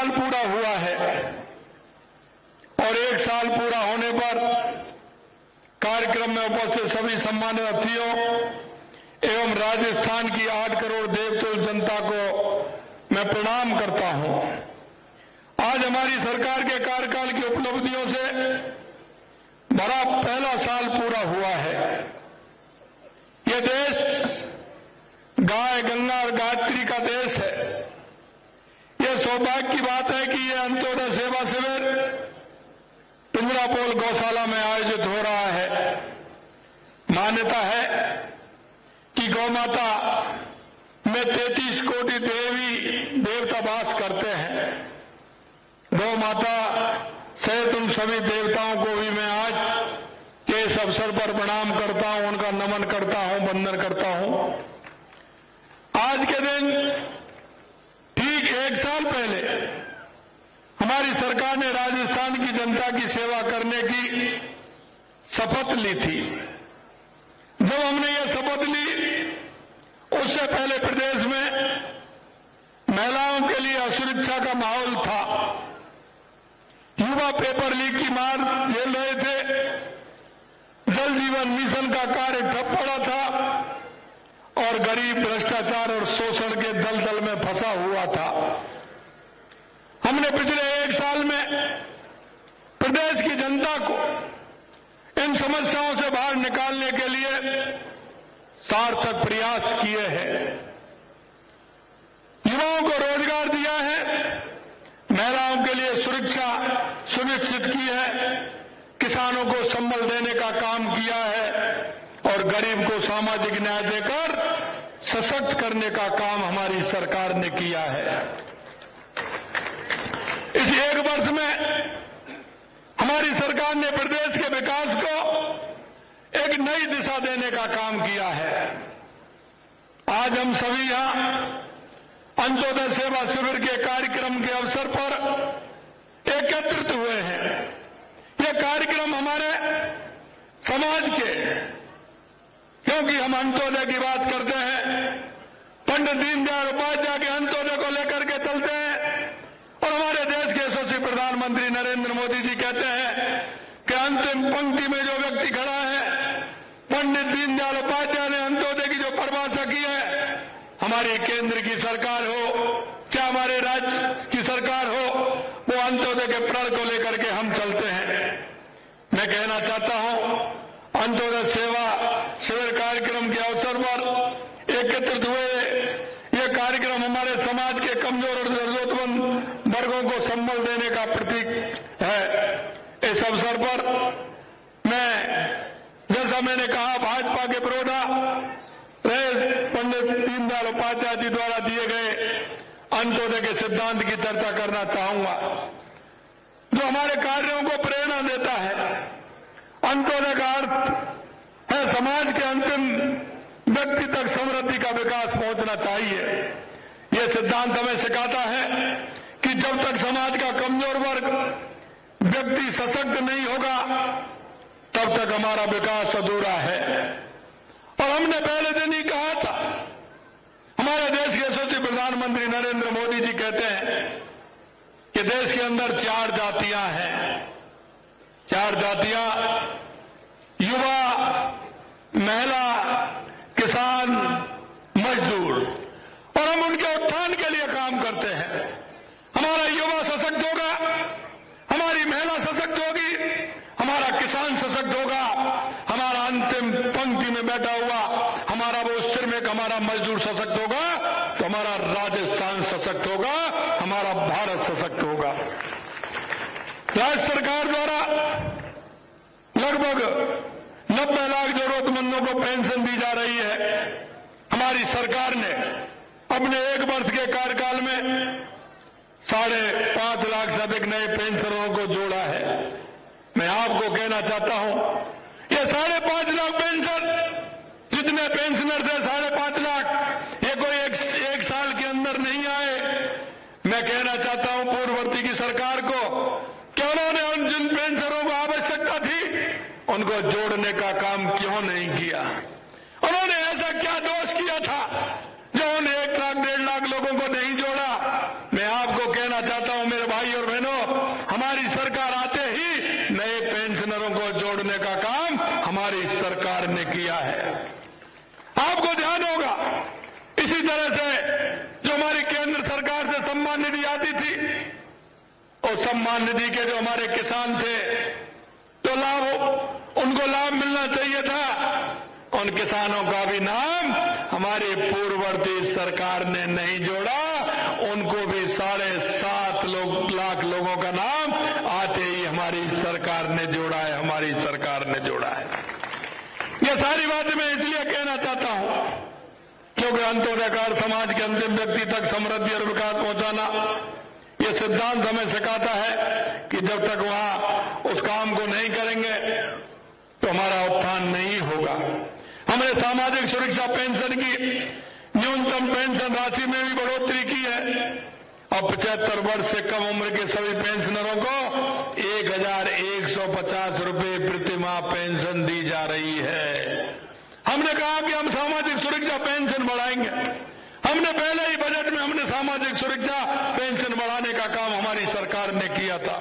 साल पूरा हुआ है और 1 साल पूरा होने पर कार्यक्रम में उपस्थित सभी सम्मानित अतिथियों एवं राजस्थान की 8 करोड़ देवतुल्य जनता को मैं प्रणाम करता हूं। आज हमारी सरकार के कार्यकाल की उपलब्धियों से भरा पहला साल पूरा हुआ है। यह देश गाय, गंगा और गायत्री का देश है। यह सौभाग्य की बात है कि यह अंत्योदय सेवा शिविर पिंजरापोल गौशाला में आयोजित हो रहा है। मान्यता है कि गौ माता में 33 कोटि देवी देवता वास करते हैं। गौ माता सहित उन सभी देवताओं को भी मैं आज के इस अवसर पर प्रणाम करता हूं, उनका नमन करता हूं, वंदन करता हूं। आज के दिन ठीक 1 साल पहले हमारी सरकार ने राजस्थान की जनता की सेवा करने की शपथ ली थी। जब हमने यह शपथ ली उससे पहले प्रदेश में महिलाओं के लिए असुरक्षा का माहौल था। युवा पेपर लीक की मार झेल रहे थे। जल जीवन मिशन का कार्य ठप पड़ा था और गरीब भ्रष्टाचार और शोषण के दलदल में फंसा हुआ था। हमने पिछले 1 साल में प्रदेश की जनता को इन समस्याओं से बाहर निकालने के लिए सार्थक प्रयास किए हैं। युवाओं को रोजगार दिया है, महिलाओं के लिए सुरक्षा सुनिश्चित की है, किसानों को संबल देने का काम किया है और गरीब को सामाजिक न्याय देकर सशक्त करने का काम हमारी सरकार ने किया है। इस 1 वर्ष में हमारी सरकार ने प्रदेश के विकास को एक नई दिशा देने का काम किया है। आज हम सभी यहां अंत्योदय सेवा शिविर के कार्यक्रम के अवसर पर एकत्रित हुए हैं। यह कार्यक्रम हमारे समाज के, क्योंकि हम अंत्योदय की बात करते हैं, पंडित दीनदयाल उपाध्याय के अंत्योदय को लेकर के चलते हैं और हमारे देश के यशस्वी प्रधानमंत्री नरेंद्र मोदी जी कहते हैं कि अंतिम पंक्ति में जो व्यक्ति खड़ा है, पंडित दीनदयाल उपाध्याय ने अंत्योदय की जो परिभाषा की है, हमारी केंद्र की सरकार हो चाहे हमारे राज्य की सरकार हो, वो अंत्योदय के प्रण को लेकर के हम चलते हैं। मैं कहना चाहता हूं अंत्योदय सेवा शिविर कार्यक्रम के अवसर पर एकत्रित हुए ये कार्यक्रम हमारे समाज के कमजोर और जरूरतमंद वर्गों को संबल देने का प्रतीक है। इस अवसर पर मैं, जैसा मैंने कहा, भाजपा के पुरोधा रहे पंडित दीनदयाल उपाध्याय जी द्वारा दिए गए अंत्योदय के सिद्धांत की चर्चा करना चाहूंगा, जो हमारे कार्यों को प्रेरणा देता है। अंत्योदय का अर्थ है समाज के अंतिम व्यक्ति तक समृद्धि का विकास पहुंचना चाहिए। यह सिद्धांत हमें सिखाता है कि जब तक समाज का कमजोर वर्ग व्यक्ति सशक्त नहीं होगा तब तक हमारा विकास अधूरा है। और हमने पहले दिन ही कहा था, हमारे देश के यशस्वी प्रधानमंत्री नरेंद्र मोदी जी कहते हैं कि देश के अंदर 4 जातियां हैं। 4 जातियां युवा, महिला, किसान, मजदूर, और हम उनके उत्थान के लिए काम करते हैं। हमारा युवा सशक्त होगा, हमारी महिला सशक्त होगी, हमारा किसान सशक्त होगा, हमारा अंतिम पंक्ति में बैठा हुआ हमारा वो श्रमिक, हमारा मजदूर सशक्त होगा तो हमारा राजस्थान सशक्त होगा, हमारा भारत सशक्त होगा। राज्य सरकार द्वारा लगभग 90 लाख जरूरतमंदों को पेंशन दी जा रही है। हमारी सरकार ने अपने 1 वर्ष के कार्यकाल में 5.5 लाख से अधिक नए पेंशनरों को जोड़ा है। मैं आपको कहना चाहता हूं, ये 5.5 लाख पेंशन, जितने पेंशनर थे 5.5 लाख, ये कोई एक साल के अंदर नहीं आए। मैं कहना चाहता हूं पूर्ववर्ती की सरकार को कि उन्होंने उन जिन पेंशनरों को आवश्यकता थी उनको जोड़ने का काम क्यों नहीं किया। उन्होंने ऐसा क्या दोष किया था जो उन्हें 1 लाख 1.5 लाख लोगों को नहीं जोड़ा। मैं आपको कहना चाहता हूं, मेरे ध्यान होगा। इसी तरह से जो हमारी केंद्र सरकार से सम्मान निधि आती थी, और सम्मान निधि के जो हमारे किसान थे, तो उनको लाभ मिलना चाहिए था। उन किसानों का भी नाम हमारी पूर्ववर्ती सरकार ने नहीं जोड़ा। उनको भी 7.5 लाख लोगों का नाम आते ही हमारी सरकार ने जोड़ा है, हमारी सरकार ने जोड़ा है। ये सारी बातें मैं इसलिए कहना चाहता हूं क्योंकि अंत्योदयकार समाज के अंतिम व्यक्ति तक समृद्धि और विकास पहुंचाना, ये सिद्धांत हमें सिखाता है कि जब तक वहां उस काम को नहीं करेंगे तो हमारा उत्थान नहीं होगा। हमने सामाजिक सुरक्षा पेंशन की न्यूनतम पेंशन राशि में भी बढ़ोतरी की है। अब 75 वर्ष से कम उम्र के सभी पेंशनरों को 1,150 रुपए प्रति माह पेंशन दी जा रही है। हमने कहा कि हम सामाजिक सुरक्षा पेंशन बढ़ाएंगे। हमने पहले ही बजट में हमने सामाजिक सुरक्षा पेंशन बढ़ाने का काम हमारी सरकार ने किया था।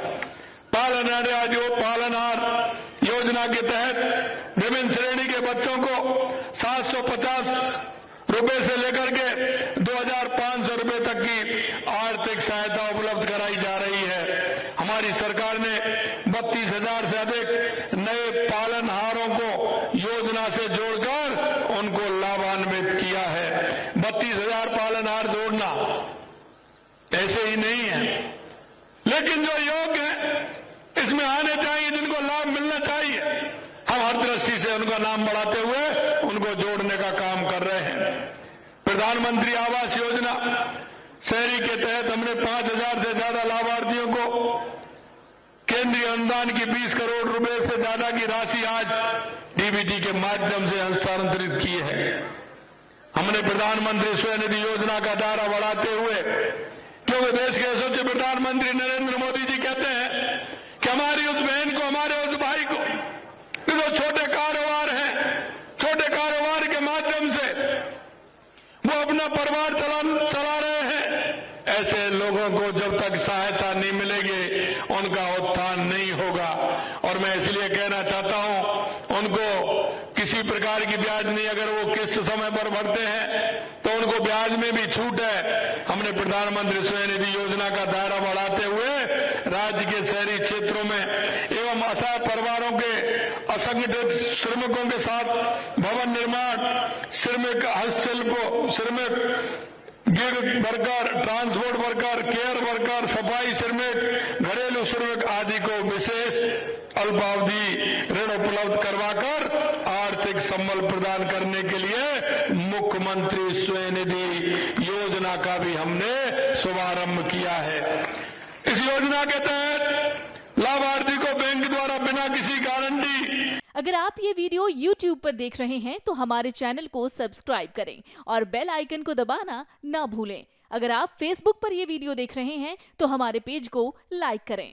पालनहार योजना के तहत विभिन्न श्रेणी के बच्चों को 750 रुपए से लेकर के 2,500 रुपए तक की आर्थिक सहायता उपलब्ध कराई जा रही है। हमारी सरकार ने 32,000 से अधिक नए पालनहारों को योजना से जोड़कर उनको लाभान्वित किया है। 32,000 पालनहार जोड़ना ऐसे ही नहीं है, लेकिन जो योग्य है इसमें आने चाहिए, जिनको लाभ मिलना चाहिए। हम हर दृष्टि से उनका नाम बढ़ाते हुए उनको जोड़ने का काम कर रहे हैं। प्रधानमंत्री आवास योजना शहरी के तहत हमने 5,000 से ज्यादा लाभार्थियों को केंद्रीय अनुदान की 20 करोड़ रुपए से ज्यादा की राशि आज डीबीटी के माध्यम से हस्तांतरित की है। हमने प्रधानमंत्री स्वनिधि योजना का दायरा बढ़ाते हुए, क्योंकि देश के यशस्वी प्रधानमंत्री नरेंद्र मोदी जी कहते हैं कि हमारी उस बहन को, हमारे उस भाई को जो छोटे कारोबार हैं, छोटे कारोबार के माध्यम से वो अपना परिवार चला रहे हैं, ऐसे लोगों को जब तक सहायता नहीं मिलेगी उनका उत्थान नहीं होगा। और मैं इसलिए कहना चाहता हूं उनको किसी प्रकार की ब्याज नहीं, अगर वो किस्त समय पर भरते हैं तो उनको ब्याज में भी छूट है। हमने प्रधानमंत्री स्वनिधि योजना का दायरा बढ़ाते हुए राज्य के शहरी क्षेत्रों में एवं असहाय परिवारों के असंगठित श्रमिकों के साथ भवन निर्माण, श्रमिक हस्तशिल्प, श्रमिक gig worker, transport worker, care worker, सफाई श्रमिक, घरेलू श्रमिक आदि को विशेष अल्पावधि ऋण उपलब्ध करवाकर आर्थिक संबल प्रदान करने के लिए मुख्यमंत्री स्वनिधि योजना का भी हमने शुभारंभ किया है। इस योजना के तहत लाभार्थी को बैंक द्वारा बिना किसी गारंटी। अगर आप ये वीडियो YouTube पर देख रहे हैं तो हमारे चैनल को सब्सक्राइब करें और बेल आइकन को दबाना ना भूलें। अगर आप Facebook पर ये वीडियो देख रहे हैं तो हमारे पेज को लाइक करें।